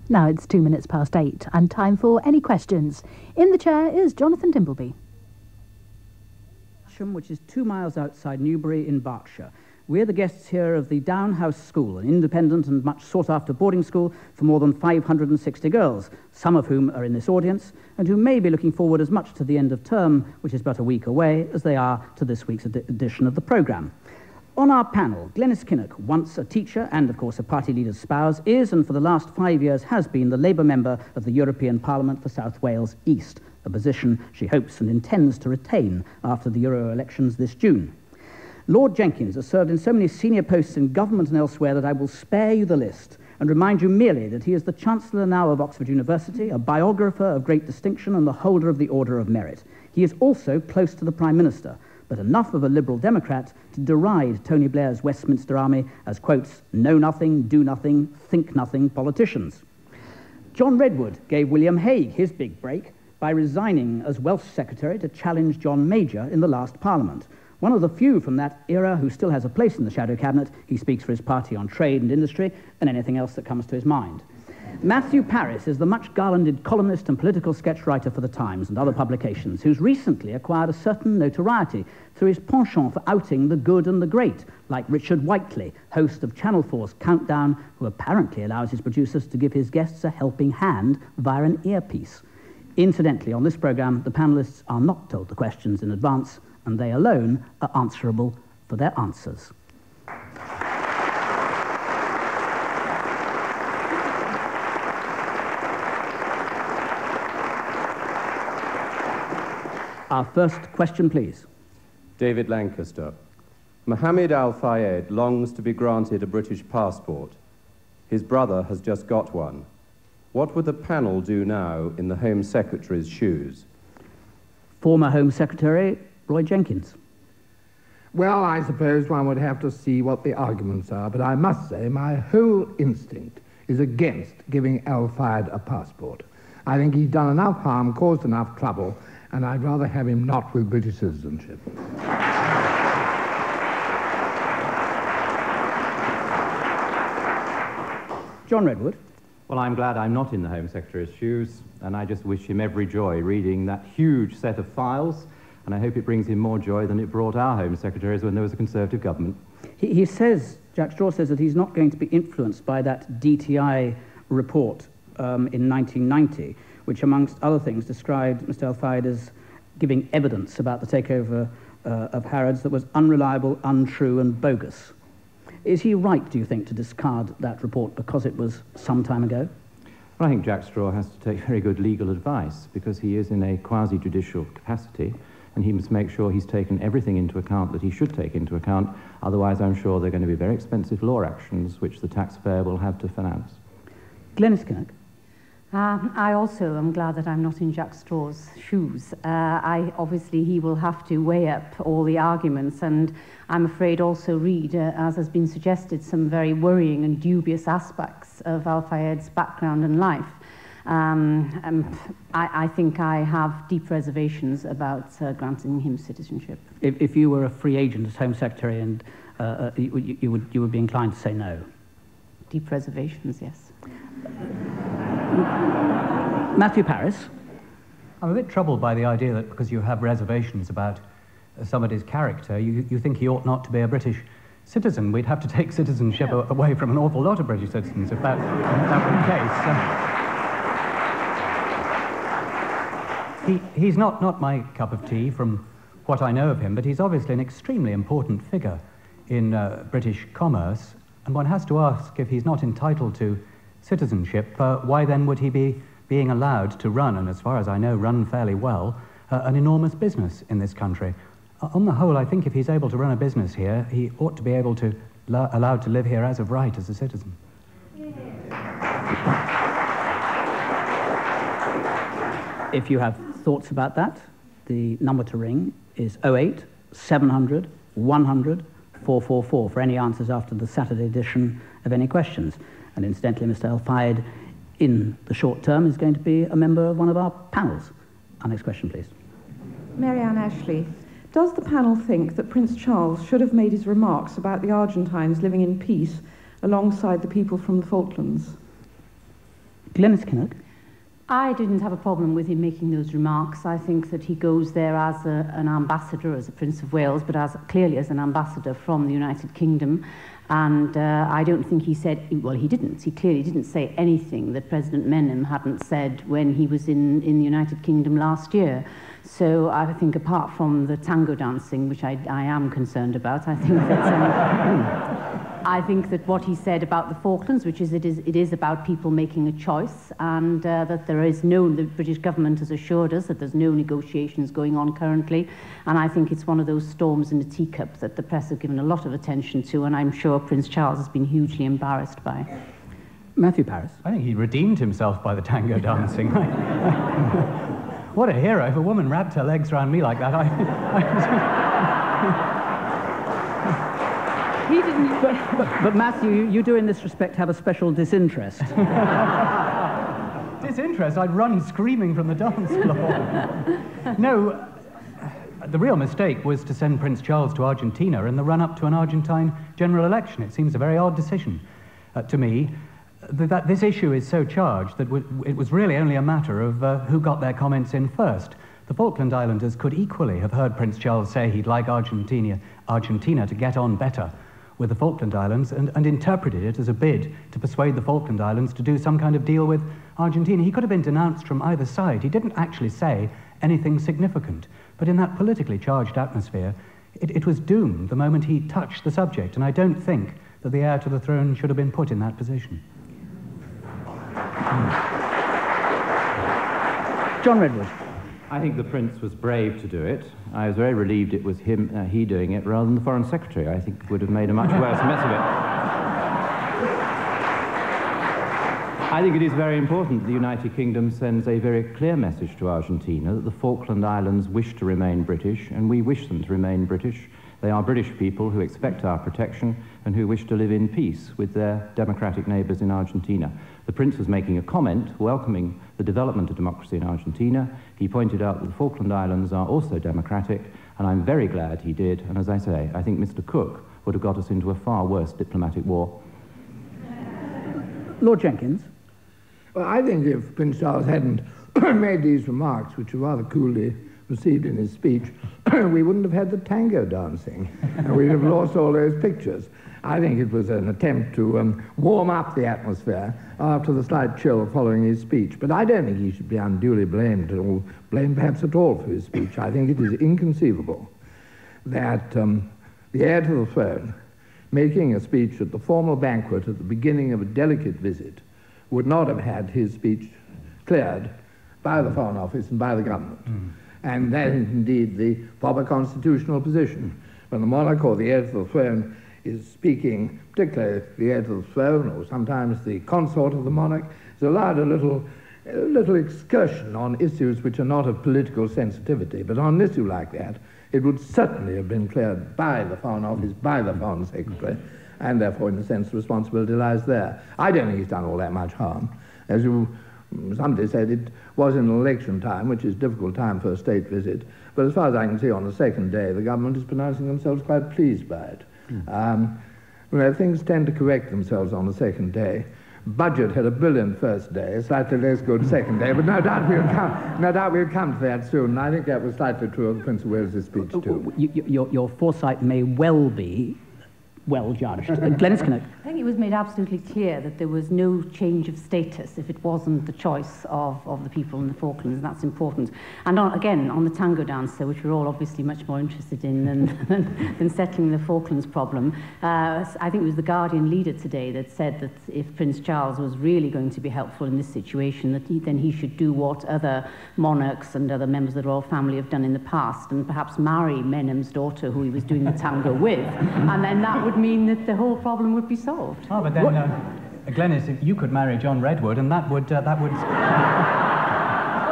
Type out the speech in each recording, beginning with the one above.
Now it's 2 minutes past 8 and time for any questions. In the chair is Jonathan Dimbleby. Which is 2 miles outside Newbury in Berkshire. We're the guests here of the Down House School, an independent and much sought-after boarding school for more than 560 girls, some of whom are in this audience, and who may be looking forward as much to the end of term, which is but a week away, as they are to this week's edition of the programme. On our panel, Glenys Kinnock, once a teacher and, of course, a party leader's spouse, is and for the last 5 years has been the Labour member of the European Parliament for South Wales East, a position she hopes and intends to retain after the Euro elections this June. Lord Jenkins has served in so many senior posts in government and elsewhere that I will spare you the list and remind you merely that he is the Chancellor now of Oxford University, a biographer of great distinction and the holder of the Order of Merit. He is also close to the Prime Minister, but enough of a Liberal Democrat to deride Tony Blair's Westminster Army as, quotes, know nothing, do nothing, think nothing politicians. John Redwood gave William Hague his big break by resigning as Welsh Secretary to challenge John Major in the last Parliament. One of the few from that era who still has a place in the shadow cabinet, he speaks for his party on trade and industry and anything else that comes to his mind. Matthew Parris is the much garlanded columnist and political sketch writer for The Times and other publications, who's recently acquired a certain notoriety through his penchant for outing the good and the great, like Richard Whiteley, host of Channel 4's Countdown, who apparently allows his producers to give his guests a helping hand via an earpiece. Incidentally, on this programme, the panellists are not told the questions in advance, and they alone are answerable for their answers. Our first question, please. David Lancaster. Mohammed al-Fayed longs to be granted a British passport. His brother has just got one. What would the panel do now in the Home Secretary's shoes? Former Home Secretary Roy Jenkins. Well, I suppose one would have to see what the arguments are, but I must say my whole instinct is against giving al-Fayed a passport. I think he's done enough harm, caused enough trouble, and I'd rather have him not with British citizenship. John Redwood. Well, I'm glad I'm not in the Home Secretary's shoes, and I just wish him every joy reading that huge set of files, and I hope it brings him more joy than it brought our Home Secretaries when there was a Conservative government. He says, Jack Straw says, that he's not going to be influenced by that DTI report in 1990, which, amongst other things, described Mr. al-Fayed as giving evidence about the takeover of Harrods that was unreliable, untrue, and bogus. Is he right, do you think, to discard that report because it was some time ago? Well, I think Jack Straw has to take very good legal advice because he is in a quasi-judicial capacity, and he must make sure he's taken everything into account that he should take into account. Otherwise, I'm sure there are going to be very expensive law actions which the taxpayer will have to finance. Glenys Kinnock. I also am glad that I'm not in Jack Straw's shoes. Obviously, he will have to weigh up all the arguments, and I'm afraid also read, as has been suggested, some very worrying and dubious aspects of al-Fayed's background and life. I think I have deep reservations about granting him citizenship. If you were a free agent as Home Secretary, and you would be inclined to say no? Deep reservations, yes. Matthew Parris. I'm a bit troubled by the idea that because you have reservations about somebody's character, you think he ought not to be a British citizen. We'd have to take citizenship away from an awful lot of British citizens if that were the case. He's not my cup of tea from what I know of him, but he's obviously an extremely important figure in British commerce, and one has to ask, if he's not entitled to citizenship, why then would he be being allowed to run, and as far as I know, run fairly well, an enormous business in this country? On the whole, I think if he's able to run a business here, he ought to be able to allowed to live here as of right as a citizen. If you have thoughts about that, the number to ring is 08 700 100 444 for any answers after the Saturday edition of Any Questions. And incidentally, Mr. al-Fayed, in the short term, is going to be a member of one of our panels. Our next question, please. Mary Ann Ashley. Does the panel think that Prince Charles should have made his remarks about the Argentines living in peace alongside the people from the Falklands? Glenys Kinnock. I didn't have a problem with him making those remarks. I think that he goes there as an ambassador, as a Prince of Wales, but clearly as an ambassador from the United Kingdom. And I don't think he said, well, he didn't. He clearly didn't say anything that President Menem hadn't said when he was in the United Kingdom last year. So I think apart from the tango dancing, which I am concerned about, I think that... I think that what he said about the Falklands, which is it is about people making a choice, and that the British government has assured us that there's no negotiations going on currently, and I think it's one of those storms in a teacup that the press have given a lot of attention to, and I'm sure Prince Charles has been hugely embarrassed by. Matthew Parris. I think he redeemed himself by the tango dancing. What a hero. If a woman wrapped her legs around me like that, He didn't. But Matthew, you do in this respect have a special disinterest. Disinterest? I'd run screaming from the dance floor. No, the real mistake was to send Prince Charles to Argentina in the run-up to an Argentine general election. It seems a very odd decision to me. That this issue is so charged that it was really only a matter of who got their comments in first. The Falkland Islanders could equally have heard Prince Charles say he'd like Argentina to get on better with the Falkland Islands and interpreted it as a bid to persuade the Falkland Islands to do some kind of deal with Argentina. He could have been denounced from either side. He didn't actually say anything significant. But in that politically charged atmosphere, it was doomed the moment he touched the subject, and I don't think that the heir to the throne should have been put in that position. John Redwood. I think the Prince was brave to do it. I was very relieved it was he doing it rather than the Foreign Secretary. I think would have made a much worse mess of it. I think it is very important the United Kingdom sends a very clear message to Argentina that the Falkland Islands wish to remain British, and we wish them to remain British. They are British people who expect our protection and who wish to live in peace with their democratic neighbours in Argentina. The Prince was making a comment welcoming the development of democracy in Argentina. He pointed out that the Falkland Islands are also democratic, and I'm very glad he did. And as I say, I think Mr. Cook would have got us into a far worse diplomatic war. Lord Jenkins. Well, I think if Prince Charles hadn't made these remarks, which were rather coolly received in his speech, we wouldn't have had the tango dancing, and we'd have lost all those pictures. I think it was an attempt to warm up the atmosphere after the slight chill following his speech. But I don't think he should be unduly blamed, or blamed perhaps at all for his speech. I think it is inconceivable that the heir to the throne, making a speech at the formal banquet at the beginning of a delicate visit, would not have had his speech cleared by the Foreign Office and by the government. And that is indeed the proper constitutional position. When the monarch or the heir to the throne is speaking, particularly the heir to the throne, or sometimes the consort of the monarch, is allowed a little excursion on issues which are not of political sensitivity. But on an issue like that, it would certainly have been cleared by the Foreign Office, by the Foreign Secretary, and therefore, in a sense, the responsibility lies there. I don't think he's done all that much harm. As somebody said, it was in election time, which is a difficult time for a state visit, but as far as I can see, on the second day, the government is pronouncing themselves quite pleased by it. Things tend to correct themselves on the second day. Budget had a brilliant first day, a slightly less good second day, but no doubt we'll come to that soon, and I think that was slightly true of the Prince of Wales' speech, too. Your foresight may well be well judged. Glenys Kinnock. I think it was made absolutely clear that there was no change of status if it wasn't the choice of the people in the Falklands, and that's important. And again, on the tango dancer, which we're all obviously much more interested in than settling the Falklands problem, I think it was the Guardian leader today that said that if Prince Charles was really going to be helpful in this situation, then he should do what other monarchs and other members of the royal family have done in the past, and perhaps marry Menem's daughter, who he was doing the tango with, and then that would mean that the whole problem would be solved. Oh, but then, Glenys, if you could marry John Redwood, and that would... Well,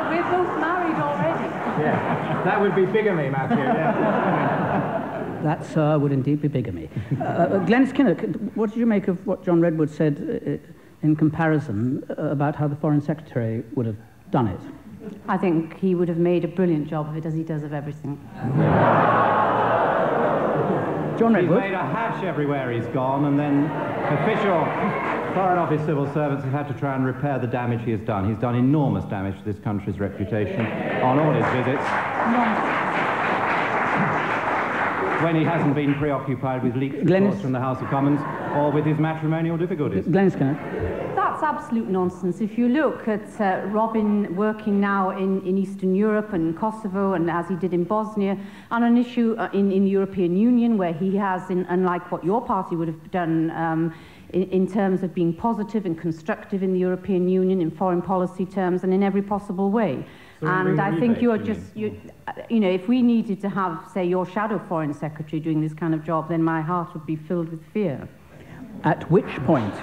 we're both married already. Yeah, that would be bigamy, Matthew. Yeah. That, sir, would indeed be bigamy. Glenys Kinnock, what did you make of what John Redwood said in comparison about how the Foreign Secretary would have done it? I think he would have made a brilliant job of it, as he does of everything. John Redwood. He's made a hash everywhere he's gone, and then official Foreign Office civil servants have had to try and repair the damage he has done. He's done enormous damage to this country's reputation on all his visits. When he hasn't been preoccupied with leaked reports from the House of Commons or with his matrimonial difficulties. Glenys Kinnock. That's absolute nonsense. If you look at Robin working now in Eastern Europe and Kosovo, and as he did in Bosnia, on an issue in the European Union where he has, unlike what your party would have done, in terms of being positive and constructive in the European Union, in foreign policy terms, and in every possible way. And I think you're just, you know, if we needed to have, say, your shadow foreign secretary doing this kind of job, then my heart would be filled with fear. At which point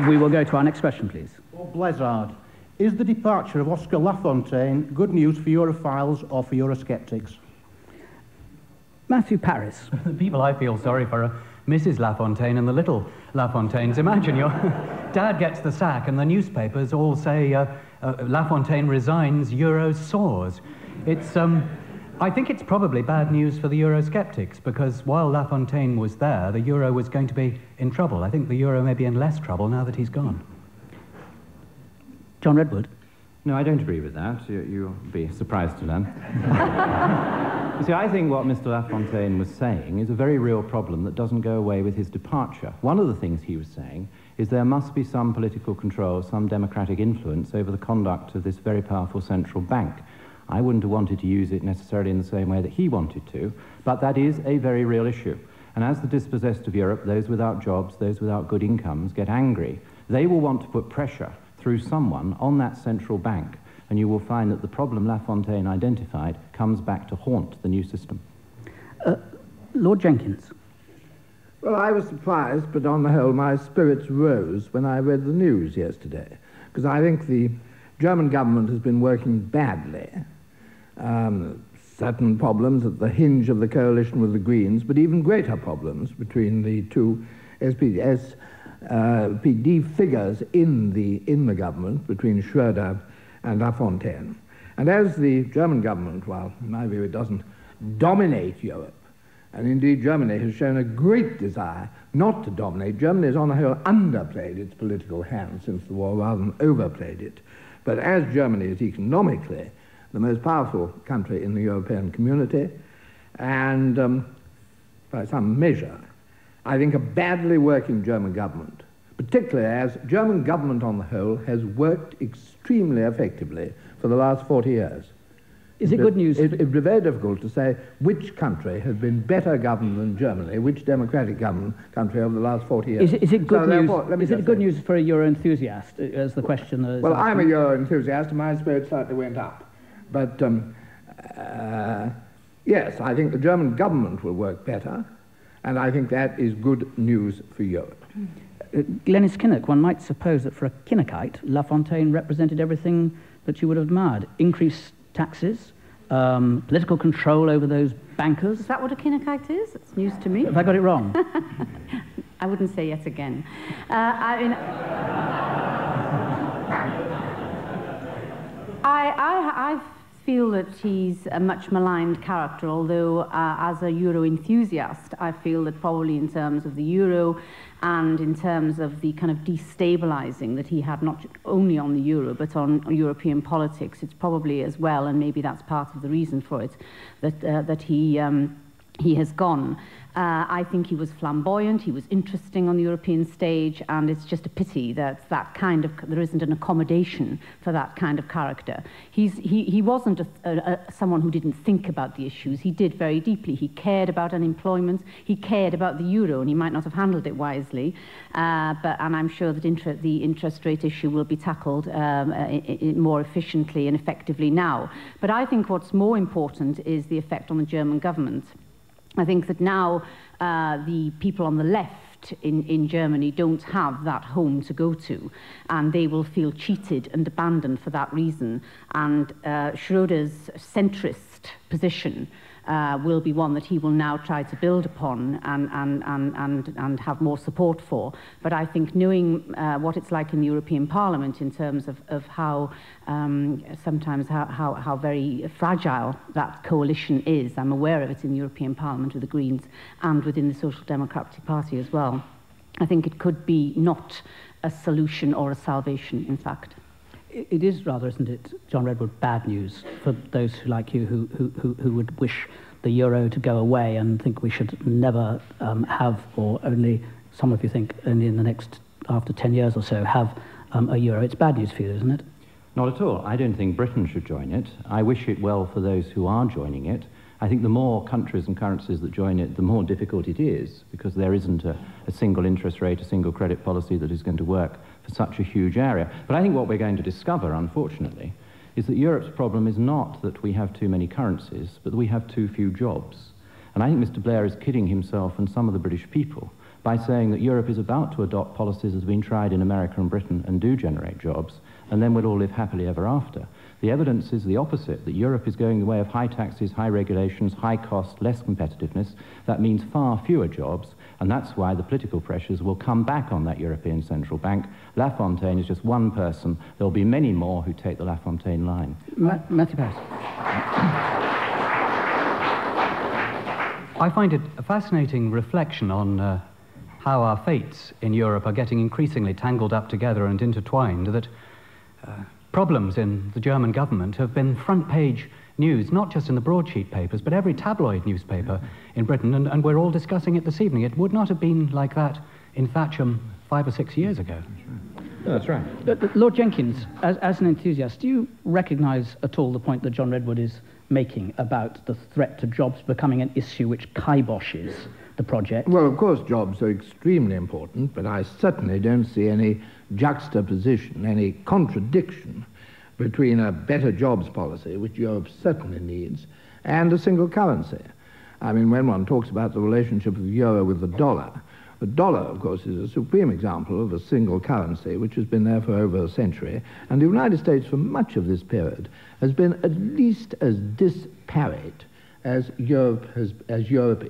we will go to our next question, please. Blizzard, is the departure of Oscar Lafontaine good news for Europhiles or for Eurosceptics? Matthew Parris. The people I feel sorry for are Mrs. Lafontaine and the little Lafontaines. Imagine your dad gets the sack and the newspapers all say Lafontaine resigns, Euro soars. It's, I think it's probably bad news for the Eurosceptics, because while Lafontaine was there, the Euro was going to be in trouble. I think the Euro may be in less trouble now that he's gone. John Redwood. No, I don't agree with that. You'll be surprised to learn. You see, I think what Mr. Lafontaine was saying is a very real problem that doesn't go away with his departure. One of the things he was saying is there must be some political control, some democratic influence over the conduct of this very powerful central bank. I wouldn't have wanted to use it necessarily in the same way that he wanted to, but that is a very real issue. And as the dispossessed of Europe, those without jobs, those without good incomes, get angry, they will want to put pressure through someone on that central bank, and you will find that the problem Lafontaine identified comes back to haunt the new system. Lord Jenkins. Well, I was surprised, but on the whole my spirits rose when I read the news yesterday, because I think the German government has been working badly. Certain problems at the hinge of the coalition with the Greens, but even greater problems between the two SPD figures in the government, between Schröder and Lafontaine. And as the German government, well, in my view, it doesn't dominate Europe, and indeed Germany has shown a great desire not to dominate. Germany has on the whole underplayed its political hand since the war rather than overplayed it. But as Germany is economically the most powerful country in the European community, and by some measure, I think a badly working German government, particularly as German government on the whole has worked extremely effectively for the last 40 years. Is it good news? It would be very difficult to say which country has been better governed than Germany, which democratic country over the last 40 years. Is it good news? Is it good news for a Euro enthusiast, as the question is? Well, I'm a Euro enthusiast, and my spirit slightly went up. But yes, I think the German government will work better, and I think that is good news for Europe. Glenys Kinnock, one might suppose that for a Kinnockite, Lafontaine represented everything that you would have admired. Increased taxes, political control over those bankers. Is that what a Kinnockite is? It's news to me. Have I got it wrong? I wouldn't say yet again. I feel that he's a much maligned character, although as a Euro enthusiast, I feel that probably in terms of the Euro and in terms of the kind of destabilizing that he had not only on the Euro but on European politics, it's probably as well, and maybe that's part of the reason for it, that he has gone. I think he was flamboyant, he was interesting on the European stage, and it's just a pity that there isn't an accommodation for that kind of character. He wasn't someone who didn't think about the issues. He did very deeply. He cared about unemployment, he cared about the Euro, and he might not have handled it wisely, and I'm sure that the interest rate issue will be tackled more efficiently and effectively now. But I think what's more important is the effect on the German government. I think that now the people on the left in Germany don't have that home to go to, and they will feel cheated and abandoned for that reason. And Schröder's centrist position will be one that he will now try to build upon and have more support for. But I think knowing what it's like in the European Parliament in terms of how sometimes how very fragile that coalition is, I'm aware of it in the European Parliament with the Greens and within the Social Democratic Party as well. I think it could be not a solution or a salvation, in fact. It is rather, isn't it, John Redwood, bad news for those who, like you, who would wish the euro to go away and think we should never have, or only, some of you think, only in the next, after 10 years or so, have a euro. It's bad news for you, isn't it? Not at all. I don't think Britain should join it. I wish it well for those who are joining it. I think the more countries and currencies that join it, the more difficult it is, because there isn't a single interest rate, a single credit policy that is going to work for such a huge area. But I think what we're going to discover, unfortunately, is that Europe's problem is not that we have too many currencies, but that we have too few jobs. And I think Mr. Blair is kidding himself and some of the British people by saying that Europe is about to adopt policies that have been tried in America and Britain and do generate jobs, and then we'll all live happily ever after. The evidence is the opposite, that Europe is going the way of high taxes, high regulations, high cost, less competitiveness. That means far fewer jobs, and that's why the political pressures will come back on that European Central Bank. Lafontaine is just one person. There'll be many more who take the Lafontaine line. Matthew Parris. I find it a fascinating reflection on how our fates in Europe are getting increasingly tangled up together and intertwined, that problems in the German government have been front-page news, not just in the broadsheet papers, but every tabloid newspaper in Britain, and we're all discussing it this evening. It would not have been like that in Thatcham 5 or 6 years ago. No, that's right. Lord Jenkins, as an enthusiast, do you recognise at all the point that John Redwood is making about the threat to jobs becoming an issue which kiboshes the project? Well, of course, jobs are extremely important, but I certainly don't see any juxtaposition, any contradiction between a better jobs policy, which Europe certainly needs, and a single currency. I mean, when one talks about the relationship of the euro with the dollar, of course, is a supreme example of a single currency which has been there for over a century, and the United States, for much of this period, has been at least as disparate as Europe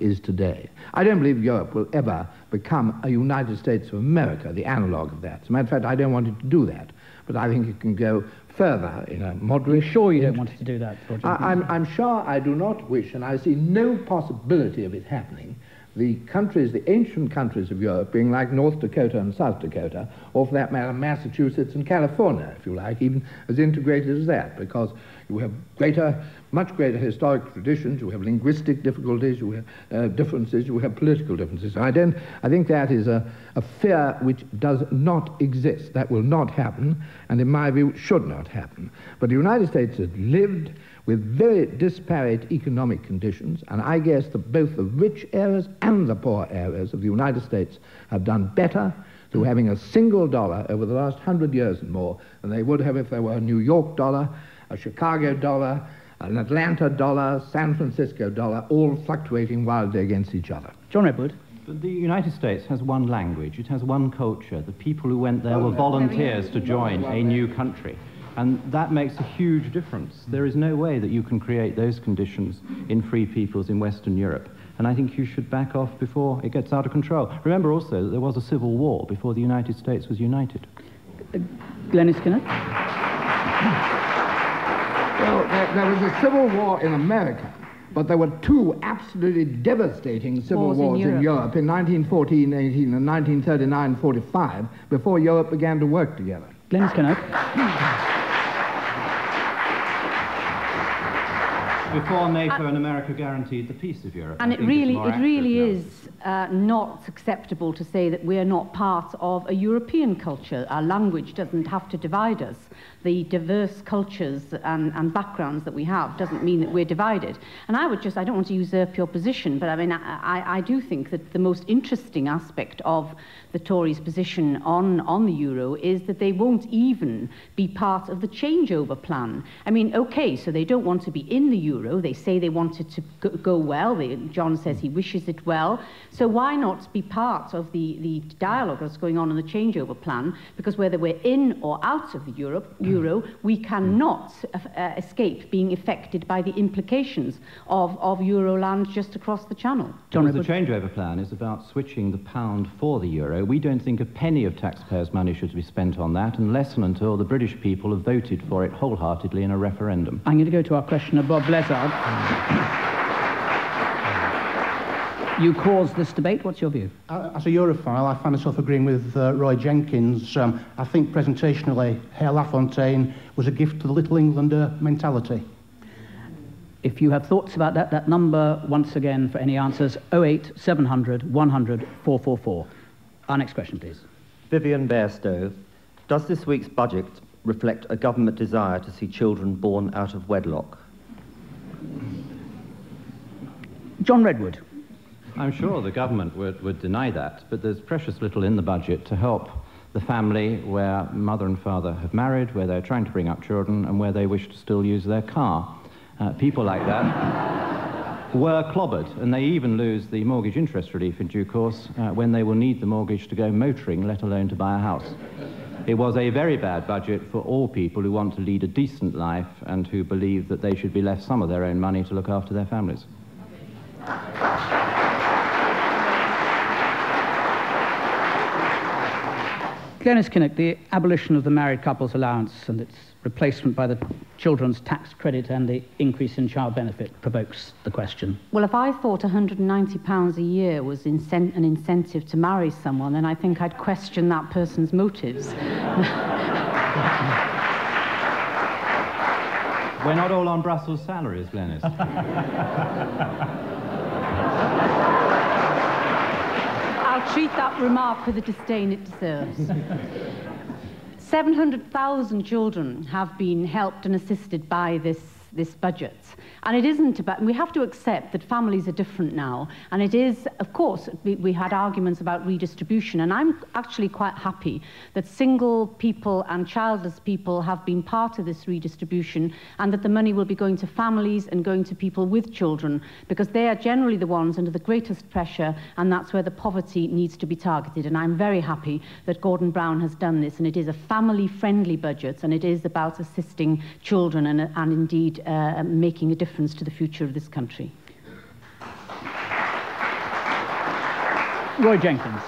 is today. I don't believe Europe will ever become a United States of America, the analog of that. As a matter of fact, I don't want it to do that, but I think it can go further in a moderate... You're sure you don't want it to do that, Lord Jenkins? I'm sure I do not wish, and I see no possibility of it happening, the countries, the ancient countries of Europe, being like North Dakota and South Dakota, or for that matter, Massachusetts and California, if you like, even as integrated as that, because you have much greater historic traditions, you have linguistic difficulties, you have differences, you have political differences. I think that is a fear which does not exist. That will not happen, and in my view, should not happen. But the United States has lived with very disparate economic conditions, and I guess that both the rich areas and the poor areas of the United States have done better through having a single dollar over the last 100 years and more than they would have if there were a New York dollar, a Chicago dollar, an Atlanta dollar, San Francisco dollar, all fluctuating wildly against each other. John Redwood. But the United States has one language, it has one culture. The people who went there were volunteers to join a new country. And that makes a huge difference. There is no way that you can create those conditions in free peoples in Western Europe. And I think you should back off before it gets out of control. Remember also that there was a civil war before the United States was united. Glenys Kinnock? Well, there was a civil war in America, but there were two absolutely devastating civil wars in Europe in 1914-18 and 1939-45 before Europe began to work together. Glenys Kinnock? Before NATO and America guaranteed the peace of Europe. And it really is not acceptable to say that we're not part of a European culture. Our language doesn't have to divide us. The diverse cultures and backgrounds that we have doesn't mean that we're divided. And I don't want to usurp your position, but I mean, I do think that the most interesting aspect of the Tories' position on the euro is that they won't even be part of the changeover plan. I mean, okay, so they don't want to be in the euro. They say they want it to go well. John says he wishes it well. So why not be part of the dialogue that's going on in the changeover plan? Because whether we're in or out of the euro, we cannot escape being affected by the implications of Euroland just across the channel. The changeover plan is about switching the pound for the euro. We don't think a penny of taxpayers' money should be spent on that unless and until the British people have voted for it wholeheartedly in a referendum. I'm going to go to our questioner, Bob Blizzard. You caused this debate. What's your view? As a Europhile, I find myself agreeing with Roy Jenkins. I think presentationally, Herr Lafontaine was a gift to the Little Englander mentality. If you have thoughts about that, that number, once again, for any answers, 08 700 100 444. Our next question, please. Vivian Bairstow, does this week's budget reflect a government desire to see children born out of wedlock? John Redwood. I'm sure the government would deny that, but there's precious little in the budget to help the family where mother and father have married, where they're trying to bring up children, and where they wish to still use their car. People like that were clobbered, and they even lose the mortgage interest relief in due course when they will need the mortgage to go motoring, let alone to buy a house. It was a very bad budget for all people who want to lead a decent life and who believe that they should be left some of their own money to look after their families. Glenys Kinnock, the abolition of the married couples allowance and its replacement by the children's tax credit and the increase in child benefit provokes the question. Well, if I thought £190 a year was an incentive to marry someone, then I think I'd question that person's motives. We're not all on Brussels salaries, Glenys. I'll treat that remark with the disdain it deserves. 700,000 children have been helped and assisted by this budget. And it isn't about, we have to accept that families are different now. And it is, of course, we had arguments about redistribution. And I'm actually quite happy that single people and childless people have been part of this redistribution, and that the money will be going to families and going to people with children, because they are generally the ones under the greatest pressure, and that's where the poverty needs to be targeted. And I'm very happy that Gordon Brown has done this, and it is a family-friendly budget, and it is about assisting children and indeed making a difference to the future of this country. Roy Jenkins.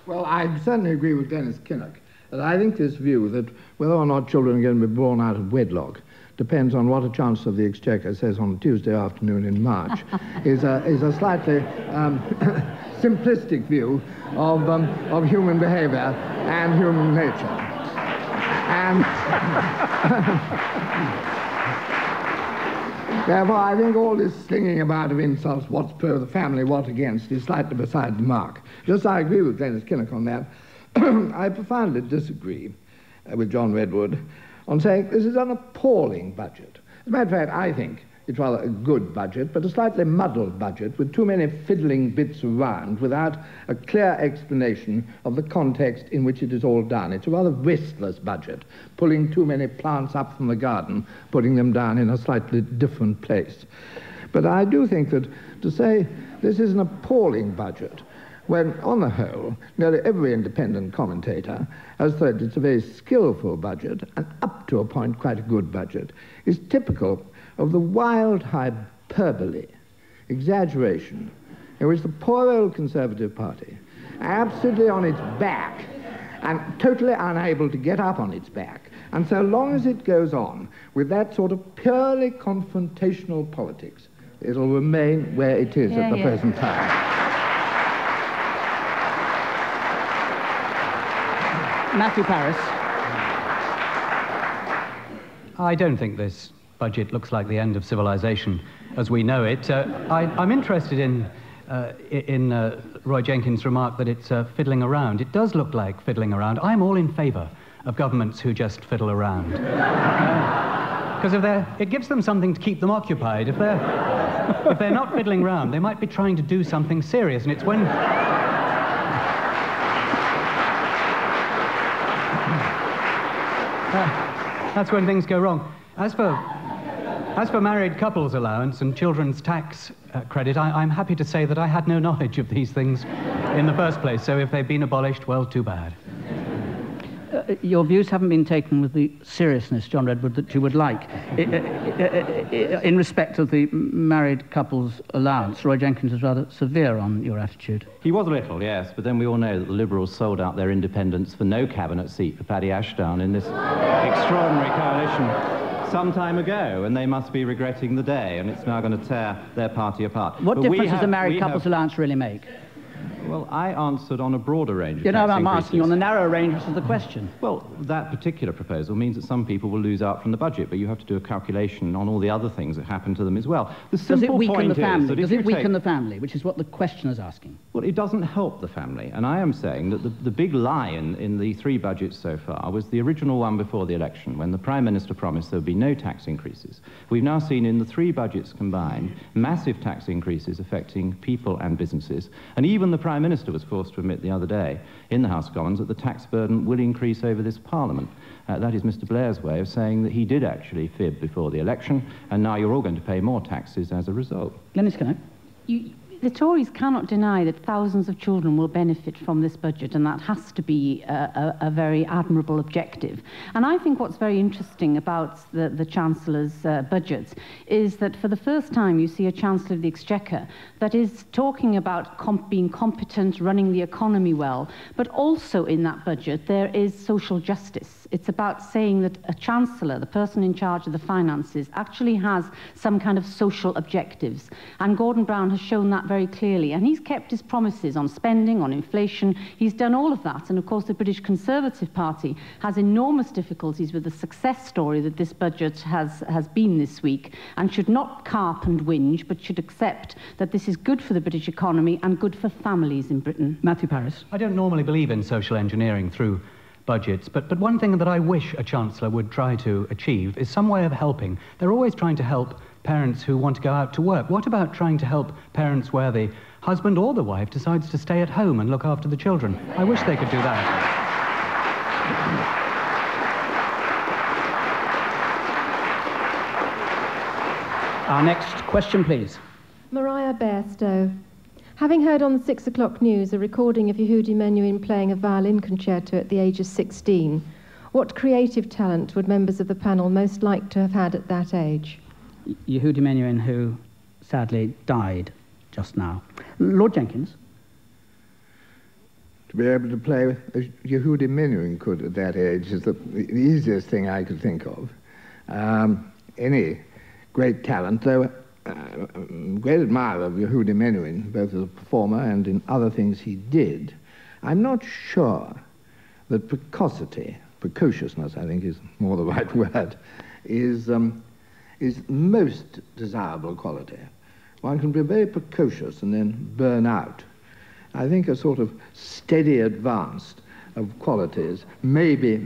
Well, I certainly agree with Glenys Kinnock that I think this view that whether or not children are going to be born out of wedlock depends on what a Chancellor of the Exchequer says on a Tuesday afternoon in March is a slightly simplistic view of human behaviour and human nature. And therefore, I think all this slinging about of insults, what's pro the family, what against, is slightly beside the mark. Just I agree with Glenys Kinnock on that. I profoundly disagree with John Redwood on saying this is an appalling budget. As a matter of fact, I think it's rather a good budget, but a slightly muddled budget with too many fiddling bits around without a clear explanation of the context in which it is all done. It's a rather restless budget, pulling too many plants up from the garden, putting them down in a slightly different place. But I do think that to say this is an appalling budget, when, on the whole, nearly every independent commentator has said it's a very skillful budget, and up to a point quite a good budget, is typical of the wild hyperbole, exaggeration, in which the poor old Conservative Party, absolutely on its back and totally unable to get up on its back, and so long as it goes on with that sort of purely confrontational politics, it'll remain where it is at the present time. Matthew Parris. I don't think this budget looks like the end of civilization as we know it. I'm interested in Roy Jenkins' remark that it's fiddling around. It does look like fiddling around. I'm all in favour of governments who just fiddle around. Because it gives them something to keep them occupied. If they're not fiddling around, they might be trying to do something serious, and it's when... that's when things go wrong. As for married couples allowance and children's tax credit, I'm happy to say that I had no knowledge of these things in the first place, so if they've been abolished, well, too bad. Your views haven't been taken with the seriousness, John Redwood, that you would like. In respect of the married couples allowance, Roy Jenkins is rather severe on your attitude. He was a little, yes, but then we all know that the Liberals sold out their independence for no cabinet seat for Paddy Ashdown in this extraordinary coalition some time ago, and they must be regretting the day, and it's now going to tear their party apart. What But difference does the Married Couples Alliance really make? Well, I answered on a broader range of You know, tax I'm increases. asking on the narrow range of the question. Well, that particular proposal means that some people will lose out from the budget, but you have to do a calculation on all the other things that happen to them as well. The Does it simple weaken point the family? is that if Does you it weaken take... the family, which is what the question is asking? Well, it doesn't help the family, and I am saying that the big lie in the three budgets so far was the original one before the election, when the Prime Minister promised there would be no tax increases. We've now seen in the three budgets combined massive tax increases affecting people and businesses, and even the Prime Minister was forced to admit the other day in the House of Commons that the tax burden will increase over this Parliament. That is Mr. Blair's way of saying that he did actually fib before the election, and now you're all going to pay more taxes as a result. Glenys Kinnock. The Tories cannot deny that thousands of children will benefit from this budget, and that has to be a very admirable objective. And I think what's very interesting about the Chancellor's budget is that for the first time you see a Chancellor of the Exchequer that is talking about being competent, running the economy well, but also in that budget there is social justice. It's about saying that a Chancellor, the person in charge of the finances, actually has some kind of social objectives. And Gordon Brown has shown that very clearly. And he's kept his promises on spending, on inflation. He's done all of that. And of course, the British Conservative Party has enormous difficulties with the success story that this budget has been this week, and should not carp and whinge, but should accept that this is good for the British economy and good for families in Britain. Matthew Parris. I don't normally believe in social engineering through budgets, but one thing that I wish a Chancellor would try to achieve is some way of helping. They're always trying to help parents who want to go out to work. What about trying to help parents where the husband or the wife decides to stay at home and look after the children? I wish they could do that. Our next question, please. Mariah Bairstow. Having heard on the 6 o'clock news a recording of Yehudi Menuhin playing a violin concerto at the age of 16, what creative talent would members of the panel most like to have had at that age? Yehudi Menuhin, who sadly died just now. Lord Jenkins. To be able to play as Yehudi Menuhin could at that age is the easiest thing I could think of. Any great talent, though I'm a great admirer of Yehudi Menuhin, both as a performer and in other things he did. I'm not sure that precociousness, I think is more the right word, is most desirable quality. One can be very precocious and then burn out. I think a sort of steady advance of qualities may be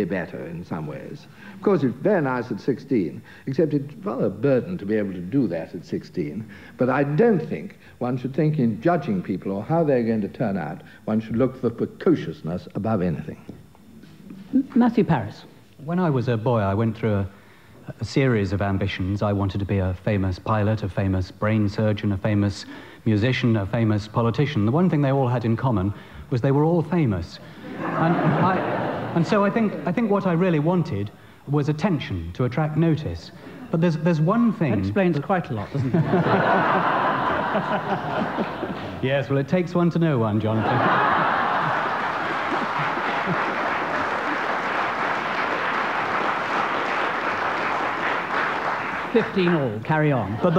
better in some ways. Of course, it's very nice at 16, except it's rather a burden to be able to do that at 16. But I don't think one should think in judging people or how they're going to turn out, one should look for precociousness above anything. Matthew Parris. When I was a boy, I went through a series of ambitions. I wanted to be a famous pilot, a famous brain surgeon, a famous musician, a famous politician. The one thing they all had in common was they were all famous. And so I think what I really wanted was attention, to attract notice. But there's one thing... That explains quite a lot, doesn't it? Yes, well, it takes one to know one, Jonathan. 15 all, carry on. But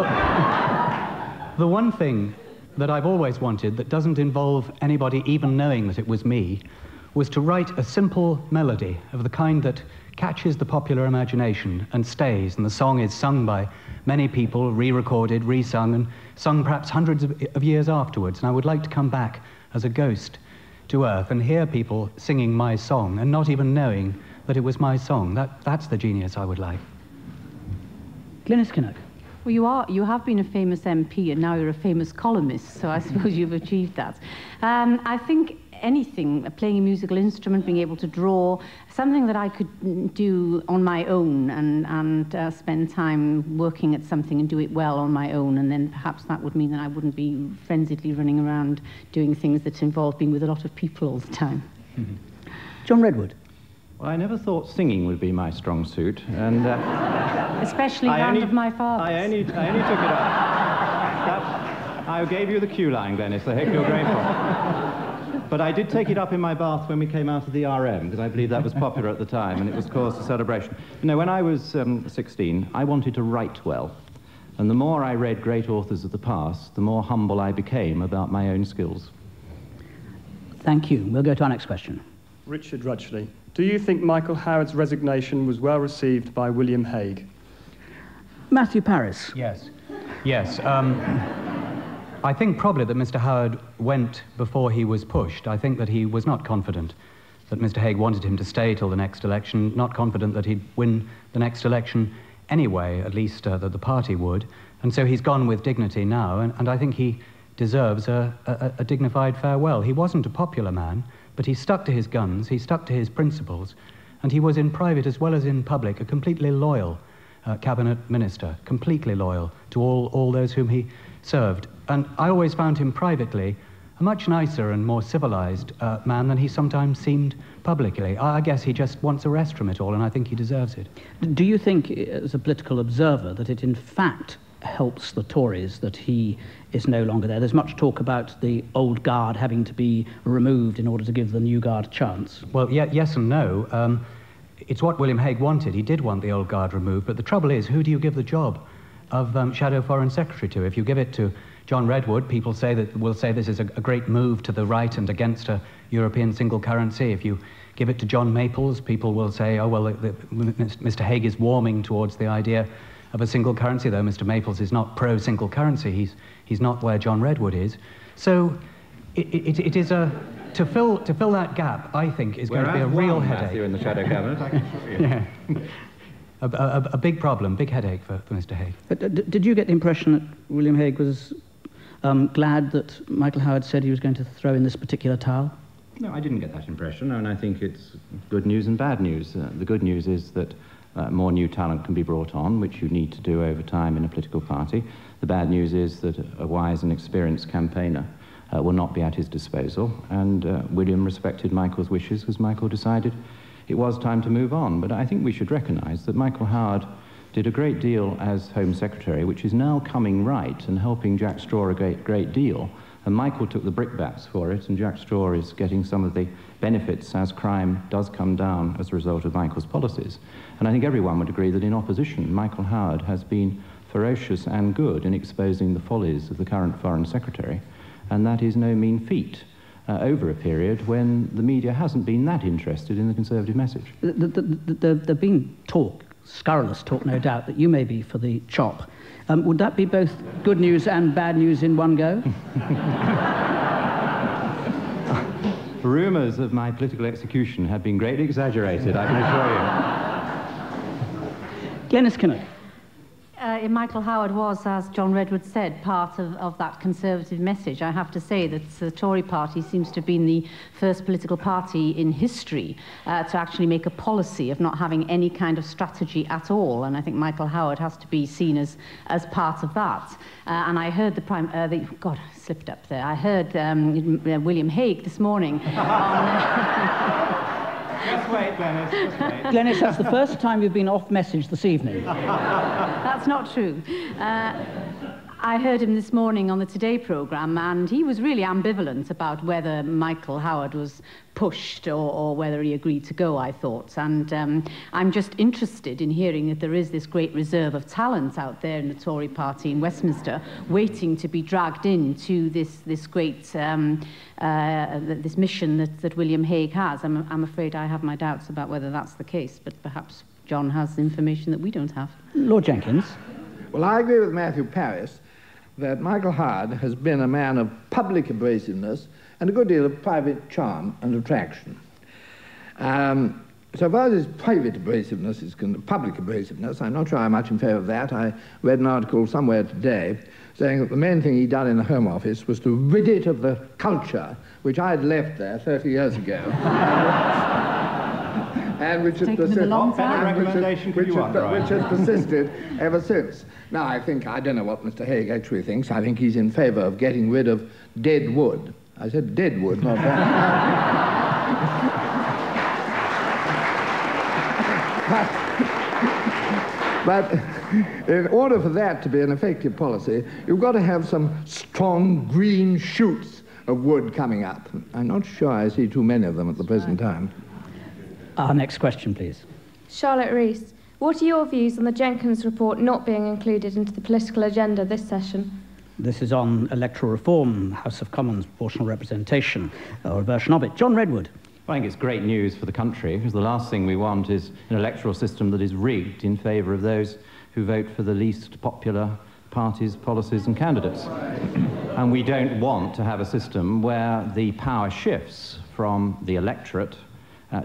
the one thing that I've always wanted that doesn't involve anybody even knowing that it was me was to write a simple melody of the kind that catches the popular imagination and stays, and the song is sung by many people, re-recorded, re-sung, and sung perhaps hundreds of years afterwards. And I would like to come back as a ghost to Earth and hear people singing my song and not even knowing that it was my song. That's the genius I would like. Glenys Kinnock. Well, you have been a famous MP and now you're a famous columnist, so I suppose you've achieved that. I think anything, playing a musical instrument, being able to draw, something that I could do on my own and spend time working at something and do it well on my own, and then perhaps that would mean that I wouldn't be frenziedly running around doing things that involve being with a lot of people all the time. Mm-hmm. John Redwood. Well, I never thought singing would be my strong suit, and... Especially Hand of My Father's. I only took it up. I gave you the cue line, Glenys. I hope you're grateful. But I did take it up in my bath when we came out of the RM, because I believe that was popular at the time, and it was cause for celebration. You know, when I was 16, I wanted to write well. And the more I read great authors of the past, the more humble I became about my own skills. Thank you. We'll go to our next question. Richard Rudgley. Do you think Michael Howard's resignation was well received by William Hague? Matthew Parris. Yes. Yes. I think probably that Mr. Howard went before he was pushed. I think that he was not confident that Mr. Hague wanted him to stay till the next election, not confident that he'd win the next election anyway, at least that the party would. And so he's gone with dignity now, and I think he deserves a dignified farewell. He wasn't a popular man, but he stuck to his guns, he stuck to his principles, and he was in private as well as in public a completely loyal cabinet minister, completely loyal to all those whom he served. And I always found him privately a much nicer and more civilized man than he sometimes seemed publicly. I guess he just wants a rest from it all, and I think he deserves it. Do you think, as a political observer, that it in fact helps the Tories that he is no longer there? There's much talk about the old guard having to be removed in order to give the new guard a chance. Well, yes and no. It's what William Hague wanted. He did want the old guard removed, but the trouble is, who do you give the job of Shadow Foreign Secretary to? If you give it to John Redwood, people will say this is a great move to the right and against a European single currency. If you give it to John Maples, people will say, oh, well, Mr. Hague is warming towards the idea of a single currency, though Mr. Maples is not pro-single currency. He's not where John Redwood is. So it is to fill that gap, I think, is going to be a real headache. Matthew in the Shadow Cabinet, I can assure you. Yeah. A big problem, big headache for Mr. Hague. But did you get the impression that William Hague was glad that Michael Howard said he was going to throw in this particular towel? No, I didn't get that impression, and I think it's good news and bad news. The good news is that more new talent can be brought on, which you need to do over time in a political party. The bad news is that a wise and experienced campaigner will not be at his disposal, and William respected Michael's wishes because Michael decided it was time to move on. But I think we should recognise that Michael Howard did a great deal as Home Secretary, which is now coming right and helping Jack Straw a great deal. And Michael took the brickbats for it, and Jack Straw is getting some of the benefits as crime does come down as a result of Michael's policies. And I think everyone would agree that in opposition, Michael Howard has been ferocious and good in exposing the follies of the current Foreign Secretary, and that is no mean feat over a period when the media hasn't been that interested in the Conservative message. There's been talk, scurrilous talk no doubt, that you may be for the chop. Would that be both good news and bad news in one go? Rumours of my political execution have been greatly exaggerated, I can assure you. Glenys Kinnock. Michael Howard was, as John Redwood said, part of that Conservative message. I have to say that the Tory party seems to have been the first political party in history to actually make a policy of not having any kind of strategy at all, and I think Michael Howard has to be seen as part of that. And I heard God, I slipped up there. I heard William Hague this morning on... Just wait, Glenys, just wait. Glenys, that's the first time you've been off message this evening. That's not true. I heard him this morning on the Today programme, and he was really ambivalent about whether Michael Howard was pushed or whether he agreed to go, I thought. And I'm just interested in hearing that there is this great reserve of talent out there in the Tory party in Westminster waiting to be dragged into this great this mission that William Hague has. I'm afraid I have my doubts about whether that's the case, but perhaps John has information that we don't have. Lord Jenkins. Well, I agree with Matthew Parris that Michael Howard has been a man of public abrasiveness and a good deal of private charm and attraction. So far as his private abrasiveness is concerned, public abrasiveness, I'm not sure I'm much in favour of that. I read an article somewhere today saying that the main thing he'd done in the Home Office was to rid it of the culture which I'd left there 30 years ago. And which has persisted ever since. Now, I don't know what Mr. Hague actually thinks. I think he's in favour of getting rid of dead wood. I said dead wood, not that. But in order for that to be an effective policy, you've got to have some strong green shoots of wood coming up. I'm not sure I see too many of them at the present time. Our next question, please. Charlotte Rees, what are your views on the Jenkins report not being included into the political agenda this session? This is on electoral reform, House of Commons, proportional representation, or a version of it. John Redwood. I think it's great news for the country, because the last thing we want is an electoral system that is rigged in favour of those who vote for the least popular parties, policies and candidates. And we don't want to have a system where the power shifts from the electorate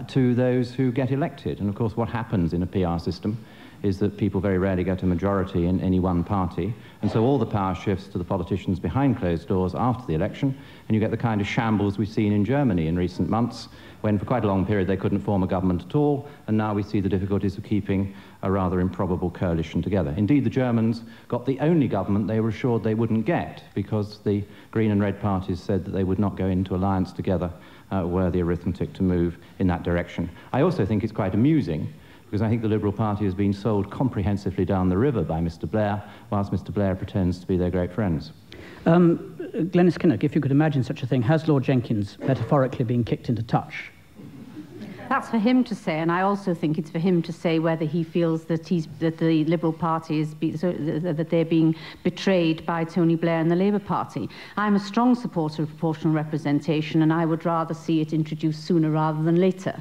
to those who get elected. And of course what happens in a PR system is that people very rarely get a majority in any one party, and so all the power shifts to the politicians behind closed doors after the election, and you get the kind of shambles we've seen in Germany in recent months, when for quite a long period they couldn't form a government at all, and now we see the difficulties of keeping a rather improbable coalition together. Indeed, the Germans got the only government they were assured they wouldn't get, because the Green and Red parties said that they would not go into alliance together were the arithmetic to move in that direction. I also think it's quite amusing, because I think the Liberal Party has been sold comprehensively down the river by Mr. Blair, whilst Mr. Blair pretends to be their great friends. Glenys Kinnock, if you could imagine such a thing, has Lord Jenkins metaphorically been kicked into touch? That's for him to say, and I also think it's for him to say whether he feels that the Liberal Party that they're being betrayed by Tony Blair and the Labour Party. I'm a strong supporter of proportional representation, and I would rather see it introduced sooner rather than later.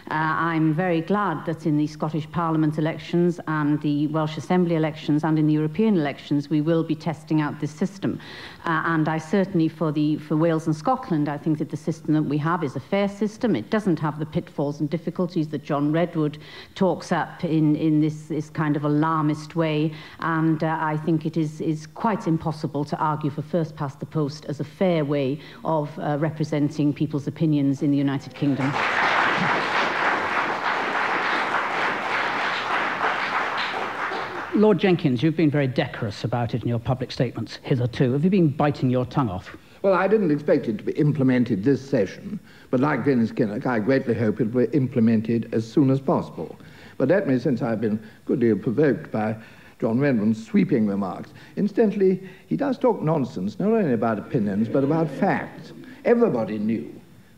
I'm very glad that in the Scottish Parliament elections and the Welsh Assembly elections and in the European elections we will be testing out this system. And I certainly, for Wales and Scotland, I think that the system that we have is a fair system. It doesn't have the pitfalls and difficulties that John Redwood talks up in this kind of alarmist way, and I think it is quite impossible to argue for first past the post as a fair way of representing people's opinions in the United Kingdom. Lord Jenkins, you've been very decorous about it in your public statements hitherto. Have you been biting your tongue off? Well, I didn't expect it to be implemented this session, but like Glenys Kinnock, I greatly hope it will be implemented as soon as possible. But let me, since I've been a good deal provoked by John Redwood's sweeping remarks, incidentally, he does talk nonsense, not only about opinions, but about facts. Everybody knew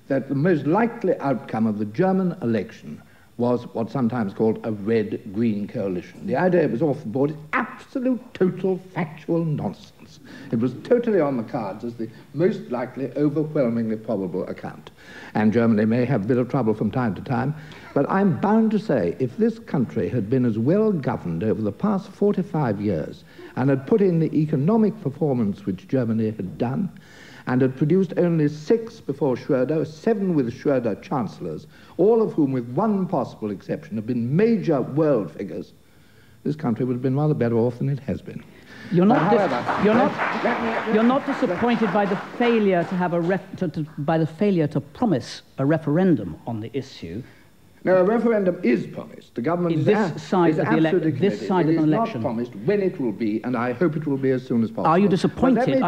that the most likely outcome of the German election was what's sometimes called a red-green coalition. The idea was off the board. It's absolute, total, factual nonsense. It was totally on the cards as the most likely, overwhelmingly probable account. And Germany may have a bit of trouble from time to time, but I'm bound to say, if this country had been as well governed over the past 45 years and had put in the economic performance which Germany had done, and had produced only 6 before Schroeder, 7 with Schroeder chancellors, all of whom, with one possible exception, have been major world figures, this country would have been rather better off than it has been. You're not disappointed by the failure to have by the failure to promise a referendum on the issue. No, a referendum is promised. The government is side of the election. This side of an election. It is not promised when it will be, and I hope it will be as soon as possible. Are you disappointed?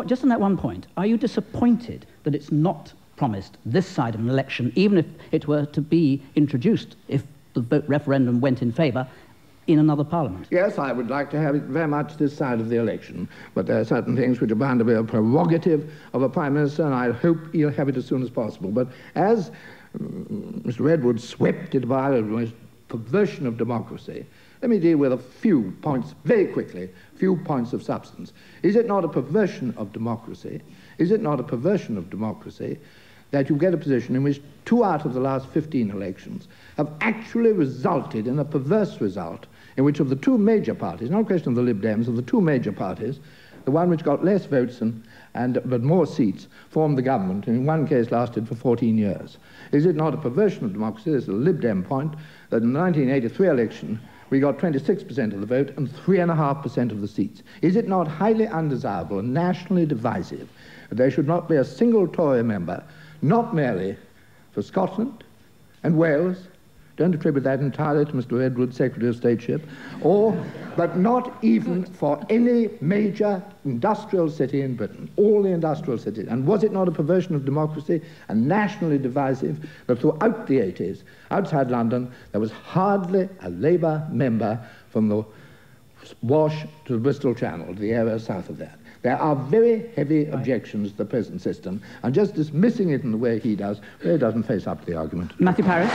Just on that one point, are you disappointed that it's not promised this side of an election, even if it were to be introduced, if the referendum went in favour, in another parliament? Yes, I would like to have it very much this side of the election, but there are certain things which are bound to be a prerogative of a Prime Minister, and I hope he'll have it as soon as possible. But as Mr. Redwood swept it by the perversion of democracy, let me deal with a few points very quickly, few points of substance. Is it not a perversion of democracy? Is it not a perversion of democracy that you get a position in which 2 out of the last 15 elections have actually resulted in a perverse result in which of the 2 major parties, not a question of the Lib Dems, of the 2 major parties, the one which got less votes but more seats formed the government, and in one case lasted for 14 years. Is it not a perversion of democracy? This is a Lib Dem point, that in the 1983 election we got 26% of the vote and 3.5% of the seats. Is it not highly undesirable and nationally divisive that there should not be a single Tory member, not merely for Scotland and Wales, don't attribute that entirely to Mr. Redwood's Secretary of Stateship, but not even for any major industrial city in Britain, all the industrial cities. And was it not a perversion of democracy and nationally divisive that throughout the 80s, outside London, there was hardly a Labour member from the Wash to the Bristol Channel, to the area south of that? There are very heavy objections to the present system, and just dismissing it in the way he does, really doesn't face up to the argument. Matthew Parris.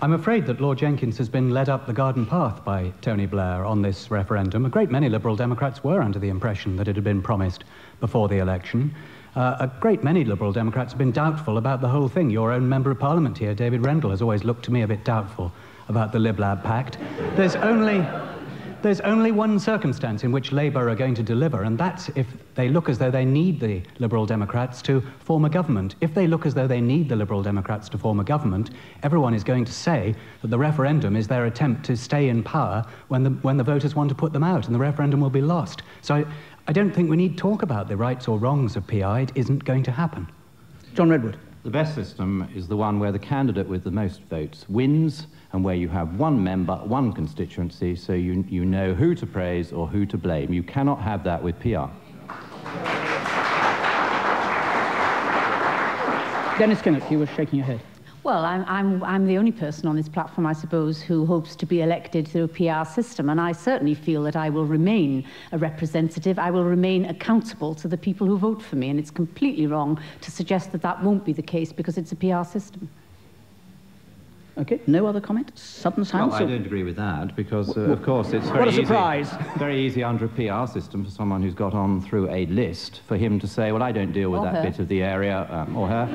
I'm afraid that Lord Jenkins has been led up the garden path by Tony Blair on this referendum. A great many Liberal Democrats were under the impression that it had been promised before the election. A great many Liberal Democrats have been doubtful about the whole thing. Your own Member of Parliament here, David Rendell, has always looked to me a bit doubtful about the Lib Lab Pact. There's only one circumstance in which Labour are going to deliver, and that's if they look as though they need the Liberal Democrats to form a government. If they look as though they need the Liberal Democrats to form a government, everyone is going to say that the referendum is their attempt to stay in power when the voters want to put them out, and the referendum will be lost. So I don't think we need talk about the rights or wrongs of PI. It isn't going to happen. John Redwood. The best system is the one where the candidate with the most votes wins, and where you have one member, one constituency, so you know who to praise or who to blame. You cannot have that with PR. Glenys Kinnock, you were shaking your head. Well, I'm the only person on this platform, I suppose, who hopes to be elected through a PR system, and I certainly feel that I will remain a representative. I will remain accountable to the people who vote for me, and it's completely wrong to suggest that that won't be the case because it's a PR system. Okay, no other comment? Sudden silence? Well, I don't agree with that, because, of course, it's very what a surprise. Very easy under a PR system for someone who's got on through a list for him to say, well, I don't deal with that bit of the area, or her.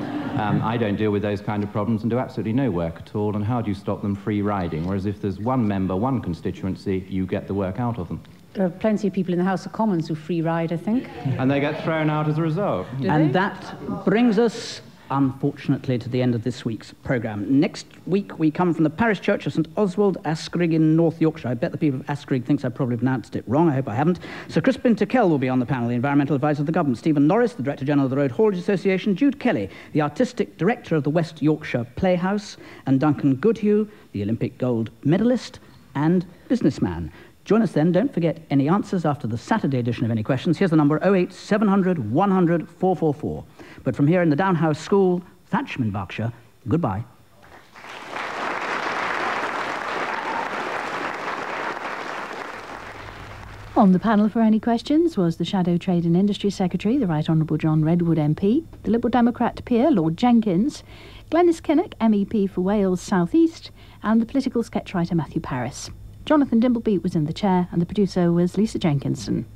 I don't deal with those kind of problems and do absolutely no work at all, and how do you stop them free riding? Whereas if there's one member, one constituency, you get the work out of them. There are plenty of people in the House of Commons who free ride, I think. And they get thrown out as a result. And that brings us, unfortunately, to the end of this week's programme. Next week, we come from the parish church of St Oswald, Askrigg in North Yorkshire. I bet the people of Askrigg thinks I probably pronounced it wrong. I hope I haven't. Sir Crispin Tickell will be on the panel, the environmental advisor of the government. Stephen Norris, the Director General of the Road Haulage Association. Jude Kelly, the artistic director of the West Yorkshire Playhouse. And Duncan Goodhue, the Olympic gold medalist and businessman. Join us then. Don't forget any answers after the Saturday edition of Any Questions. Here's the number 08 700 100 444. But from here in the Downhouse School, Thatcham in Berkshire, goodbye. On the panel for Any Questions was the Shadow Trade and Industry Secretary, the Right Honourable John Redwood MP, the Liberal Democrat peer, Lord Jenkins, Glenys Kinnock MEP for Wales South East, and the political sketchwriter Matthew Parris. Jonathan Dimbleby was in the chair, and the producer was Lisa Jenkinson.